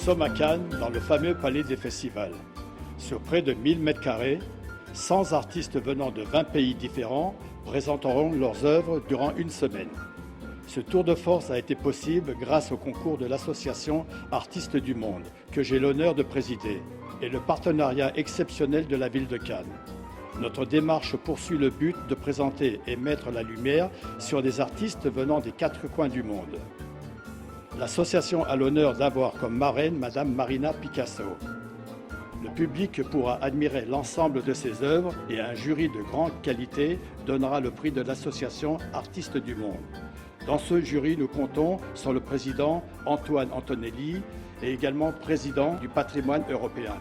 sommes à Cannes, dans le fameux palais des festivals. Sur près de 1000 m², 100 artistes venant de 20 pays différents présenteront leurs œuvres durant une semaine. Ce tour de force a été possible grâce au concours de l'association Artistes du Monde, que j'ai l'honneur de présider, et le partenariat exceptionnel de la ville de Cannes. Notre démarche poursuit le but de présenter et mettre la lumière sur des artistes venant des 4 coins du monde. L'association a l'honneur d'avoir comme marraine Madame Marina Picasso. Le public pourra admirer l'ensemble de ses œuvres et un jury de grande qualité donnera le prix de l'association Artistes du Monde. Dans ce jury, nous comptons sur le président Antoine Antonelli et également président du patrimoine européen.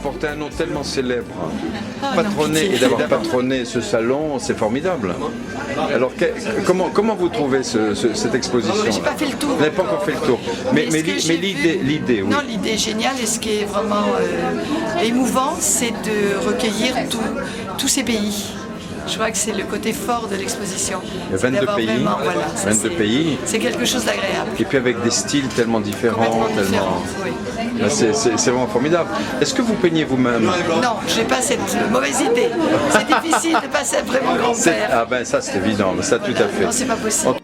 Porter un nom tellement célèbre, patronner et d'avoir patronné ce salon, c'est formidable. Alors comment vous trouvez cette exposition? J'ai pas fait le tour. Vous n'avez pas encore fait le tour. Mais l'idée, oui. Non, l'idée est géniale et ce qui est vraiment émouvant, c'est de recueillir tous ces pays. Je crois que c'est le côté fort de l'exposition. Il y a 22 pays. Vraiment, voilà, 22 pays. C'est quelque chose d'agréable. Et puis avec des styles tellement différents. Oui. C'est vraiment formidable. Est-ce que vous peignez vous-même? Non, je n'ai pas cette mauvaise idée. C'est difficile de passer après mon grand-père. Ah ben ça c'est évident, ça tout à fait. Non, c'est pas possible.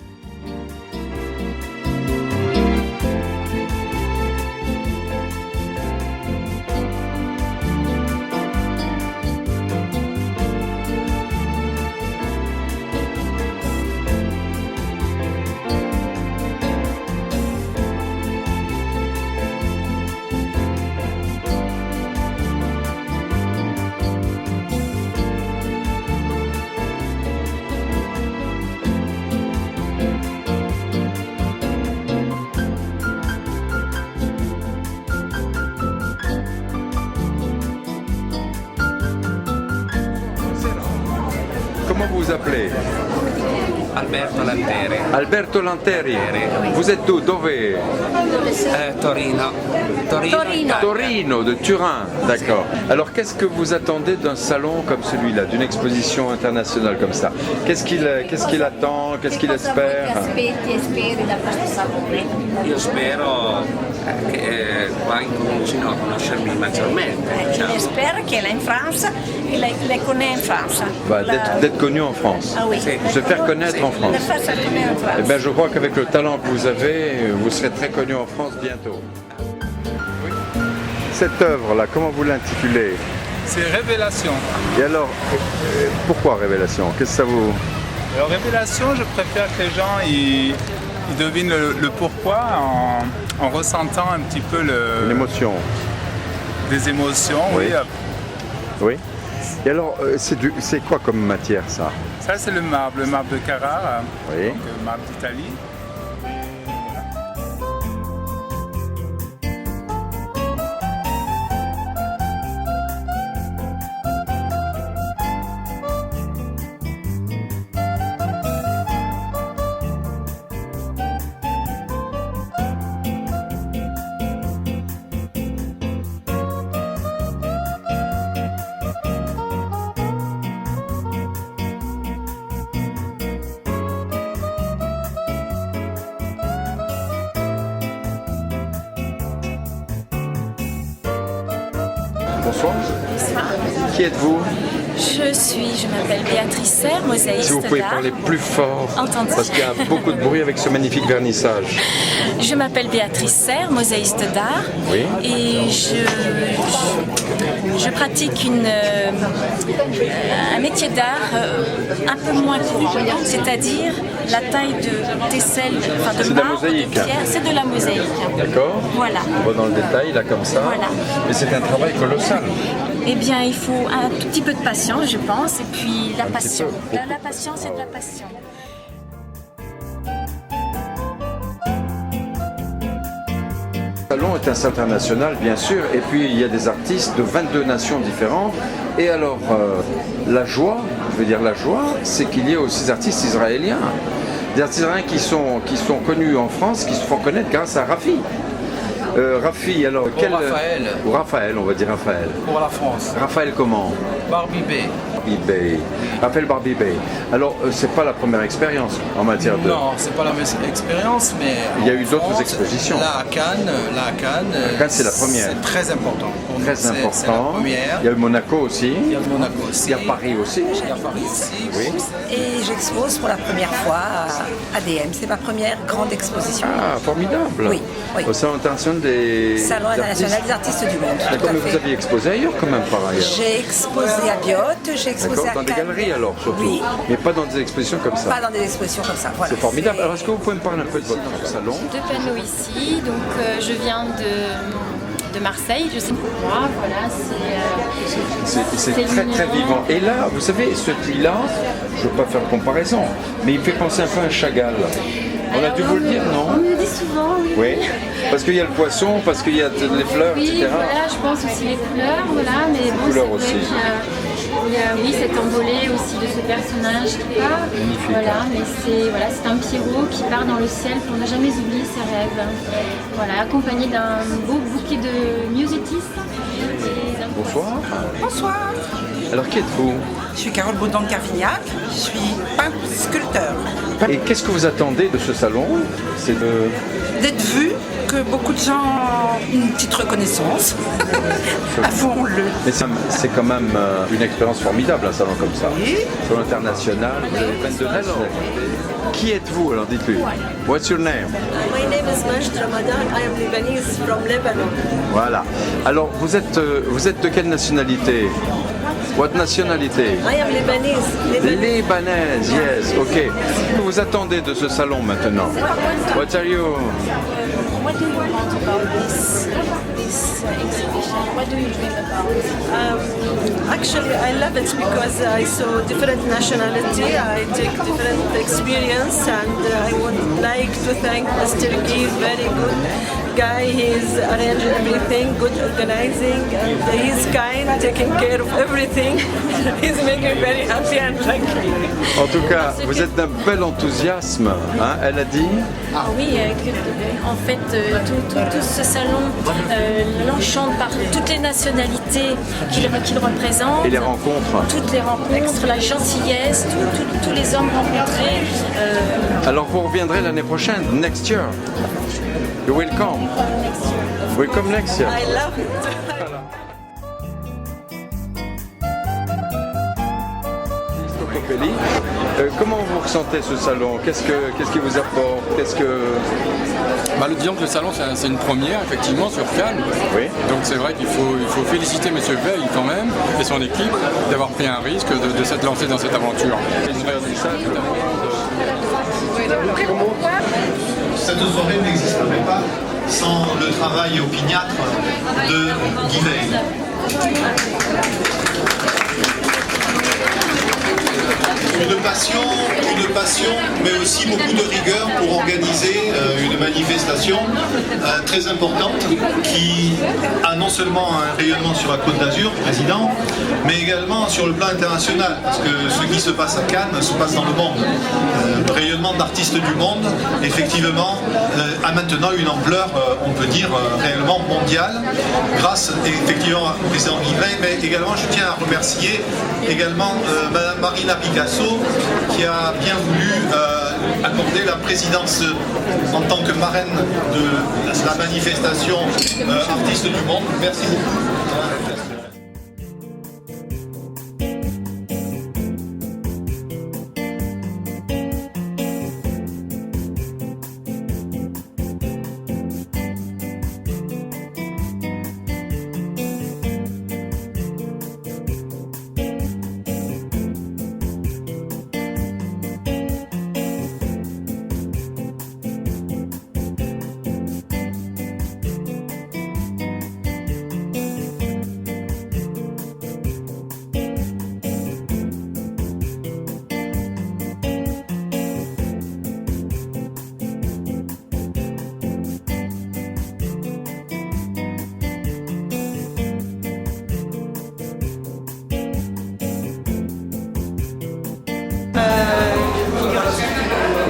Comment vous vous appelez? Alberto Lanteri. Alberto Lanteri. Vous êtes d'où? Dove? Torino. Torino, de Turin, d'accord. Alors qu'est-ce que vous attendez d'un salon comme celui-là, d'une exposition internationale comme ça? Qu'est-ce qu'il attend? Qu'est-ce qu'il espère? Io spero che qua incomincino a conoscermi maggiormente. J'espère qu'elle est en France et les connaît en France. Bah, d'être connu en France. Ah oui. Se faire connaître en France. De faire se connaître en France. Eh bien, je crois qu'avec le talent que vous avez, vous serez très connu en France bientôt. Oui. Cette œuvre-là, comment vous l'intitulez? C'est Révélation. Et alors, pourquoi Révélation? Qu'est-ce que ça vous... Alors Révélation, je préfère que les gens ils devinent le pourquoi en ressentant un petit peu L'émotion. des émotions. Oui. Oui. Oui. Et alors, c'est quoi comme matière, ça? Ça c'est le marbre de Carrare, Oui. donc, marbre d'Italie. Bonsoir. Qui êtes-vous? Je m'appelle Béatrice Serre, mosaïste Si vous pouvez d'art. parler plus fort, Entendu. parce qu'il y a beaucoup de bruit avec ce magnifique vernissage. Je m'appelle Béatrice Serre, mosaïste d'art. Oui. Et je pratique un métier d'art un peu moins courant, c'est-à-dire la taille de tesselle, enfin de C'est de la marbre, de mosaïque. pierre, c'est de la mosaïque. D'accord? Voilà. On va dans le détail, là, comme ça. Voilà. Mais c'est un travail colossal. Eh bien, il faut un tout petit peu de patience, je pense, et puis la Un petit passion. peu. La patience et de la passion. Le salon est un salon international, bien sûr, et puis il y a des artistes de 22 nations différentes. Et alors, la joie, c'est qu'il y ait aussi des artistes israéliens. Des artistes israéliens qui sont connus en France, qui se font connaître grâce à Rafi. Rafi, alors Raphaël. Ou Raphaël, on va dire Raphaël. Pour la France. Raphaël comment? Barbie Bay. Barbie Bay. Raphaël Barbie Bay. Alors, c'est pas la première expérience en matière de... Non, c'est pas la même expérience, mais Il y a eu en d'autres France, expositions. Là à Cannes, c'est la première. C'est très important. Pour nous, Très c'est la important. première. Il y a le Monaco aussi. Il y a le Monaco aussi. Il y a Paris aussi. Il y a Paris aussi. Oui. Et j'expose pour la première fois à ADM. C'est ma première grande exposition. Ah, formidable. Oui, oui. Au Salon international des Salon international des artistes du monde. Tout D'accord, à mais vous fait. aviez exposé ailleurs quand même par ailleurs. J'ai exposé à Biot, j'ai exposé D'accord, à dans des Cannes. galeries alors surtout. Oui, Mais pas dans des expositions comme ça. pas dans des expositions comme ça. Voilà. C'est formidable. C'est- Alors est-ce que vous pouvez me parler un peu de votre salon? De Pano ici, donc je viens de Marseille, je sais pourquoi, voilà, C'est c'est très mignon. très vivant. Et là, vous savez, ce là je ne veux pas faire de comparaison, mais il fait penser un peu à un Chagall. On a dû vous le dire, On non? me le dit souvent, oui. Oui. Parce qu'il y a le poisson, parce qu'il y a les fleurs, Oui, etc. voilà, je pense aussi les couleurs, voilà, mais bon, couleurs c'est vrai aussi. qu'il y a, oui, cette envolée aussi de ce personnage qui part. Magnifique. Voilà, mais c'est un Pierrot qui part dans le ciel pour ne jamais oublier ses rêves. Voilà, accompagné d'un beau bouquet de myosotis. et d'un Bonsoir. Bonsoir. Alors qui êtes-vous? Je suis Carole Baudon de Carvignac. Je suis peintre sculpteur. Et qu'est-ce que vous attendez de ce salon? C'est de... D'être vu, que beaucoup de gens ont une petite reconnaissance. Avouons-le. Mais c'est quand même une expérience formidable, un salon comme ça. Oui. Salon international, vous avez 22 nationalités. Qui êtes-vous alors, dites-lui? What's your name? My name is Majd Ramadan. I am Lebanese from Lebanon. Voilà. Alors, vous êtes de quelle nationalité? What nationalité? I am Lebanese. Libanaise, yes, ok. Que vous attendez de ce salon maintenant? What are you? What do you want about this exhibition? What do you dream about? Actually, I love it because I saw different nationality. I take different experience, and I would like to thank Mr. Guy, very good guy. He's arranged everything, good organizing, and he's kind, taking care of everything. He's making me very happy and lucky. En tout cas, vous êtes d'un bel enthousiasme, hein, elle a dit. Ah oui, en fait, tout ce salon l'enchante par toutes les nationalités qu'il représente. Et les rencontres. Toutes les rencontres, la gentillesse, tous les hommes rencontrés. Alors vous reviendrez l'année prochaine, next year. You will come. Will come next year. I love it. Comment vous ressentez ce salon? Qu'est-ce qui vous apporte? Disons que le salon c'est une première effectivement sur Cannes. Oui. Donc c'est vrai qu'il faut féliciter M. Veil quand même et son équipe d'avoir pris un risque de s'être lancé dans cette aventure. Cette soirée n'existerait pas sans le travail opiniâtre de Guy Veil. Une passion, mais aussi beaucoup de rigueur pour organiser une manifestation très importante qui a non seulement un rayonnement sur la Côte d'Azur, président, mais également sur le plan international, parce que ce qui se passe à Cannes se passe dans le monde. Le rayonnement d'artistes du monde, effectivement, a maintenant une ampleur, on peut dire, réellement mondiale, grâce effectivement au président Guy Veil, mais également je tiens à remercier également Madame Marina Picasso, qui a bien voulu accorder la présidence en tant que marraine de la manifestation Artistes du Monde. Merci beaucoup.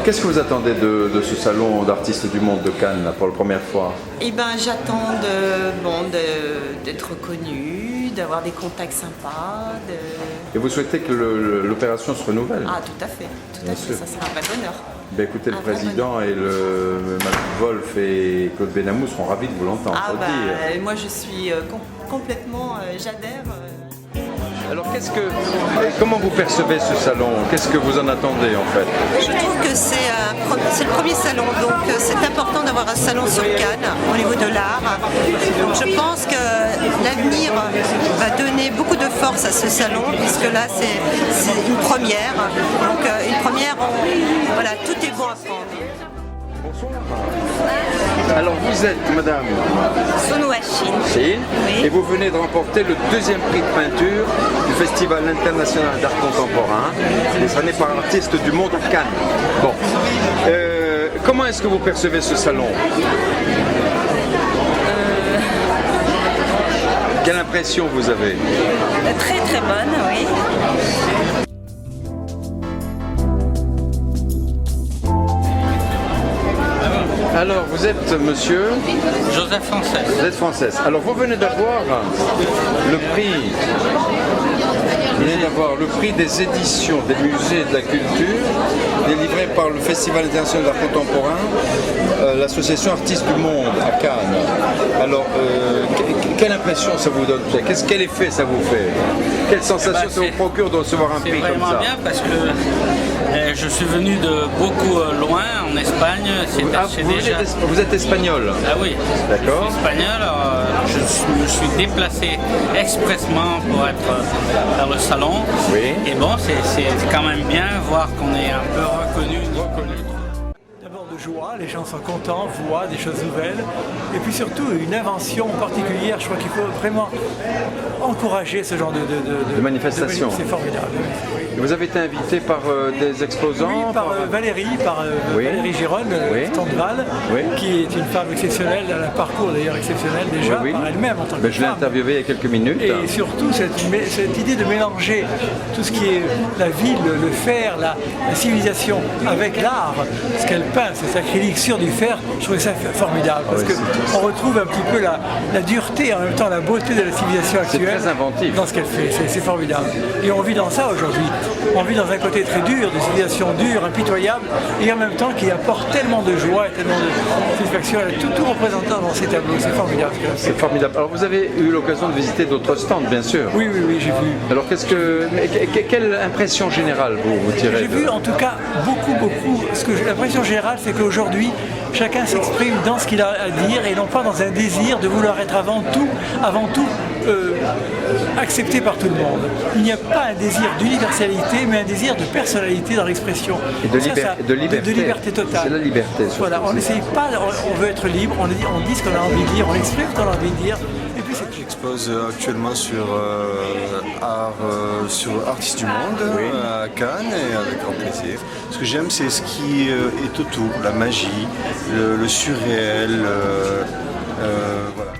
Qu'est-ce que vous attendez de ce salon d'artistes du monde de Cannes là, pour la première fois? Eh ben, j'attends d'être reconnue, d'avoir des contacts sympas. Et vous souhaitez que l'opération se renouvelle? Ah, tout à fait, ça sera un vrai bonheur. Ben, écoutez, le président et Mme Wolf et Claude Benamou seront ravis de vous l'entendre. Moi je suis complètement, j'adhère. Alors comment vous percevez ce salon? Qu'est-ce que vous en attendez en fait? Je trouve que c'est le premier salon, donc c'est important d'avoir un salon sur Cannes au niveau de l'art. Donc je pense que l'avenir va donner beaucoup de force à ce salon, puisque là c'est une première. Donc une première, voilà, tout est bon à prendre. Bonsoir. Alors vous êtes Madame Sonouachine. Oui. Et vous venez de remporter le 2e prix de peinture du Festival international d'art contemporain, décerné par Artistes du Monde à Cannes. Bon. Comment est-ce que vous percevez ce salon? Quelle impression vous avez? Très très bonne, oui. Alors, vous êtes monsieur Joseph Française. Vous êtes française. Alors, vous venez d'avoir le prix. Vous venez d'avoir le prix des éditions des musées de la culture, délivré par le Festival international d'art contemporain, l'association Artistes du Monde à Cannes. Alors, quelle impression ça vous donne? Quel effet ça vous fait? Quelle sensation ça vous procure de recevoir un prix comme ça? C'est vraiment bien parce que je suis venu de beaucoup loin, en Espagne. Vous êtes espagnol? Ah oui, d'accord. Je suis espagnol, je me suis déplacé expressément pour être dans le salon. Oui. Et bon, c'est quand même bien voir qu'on est un peu reconnu. D'abord de joie, les gens sont contents, voient des choses nouvelles. Et puis surtout une invention particulière, je crois qu'il faut vraiment encourager ce genre de manifestation. C'est formidable. Vous avez été invité par des exposants? Oui, par Valérie Gironne, Standval, qui est une femme exceptionnelle, elle a un parcours d'ailleurs exceptionnel déjà, par elle-même en tant que femme. Je l'ai interviewée il y a quelques minutes. Et surtout cette idée de mélanger tout ce qui est la ville, le faire, la civilisation avec l'art, ce qu'elle peint, c'est sacré. l'élixir du fer, je trouvais ça formidable. Parce qu'on retrouve un petit peu la dureté et en même temps la beauté de la civilisation actuelle. C'est très inventif. Dans ce qu'elle fait, c'est formidable. Et on vit dans ça aujourd'hui. On vit dans un côté très dur, de civilisation dure, impitoyable, et en même temps qui apporte tellement de joie et tellement de satisfaction. Tout représentant dans ces tableaux, c'est formidable. C'est formidable. Alors vous avez eu l'occasion de visiter d'autres stands, bien sûr. Oui, j'ai vu. Alors quelle impression générale vous tirez? J'ai vu en tout cas beaucoup. L'impression générale, c'est qu'aujourd'hui, chacun s'exprime dans ce qu'il a à dire et non pas dans un désir de vouloir être avant tout accepté par tout le monde. Il n'y a pas un désir d'universalité, mais un désir de personnalité dans l'expression. Et de liberté totale. C'est la liberté. Voilà, on n'essaye pas, on veut être libre, on dit ce qu'on a envie de dire, on exprime ce qu'on a envie de dire. J'expose actuellement sur Artistes du Monde à Cannes et avec grand plaisir. Ce que j'aime, c'est ce qui est autour, la magie, le surréel. Voilà.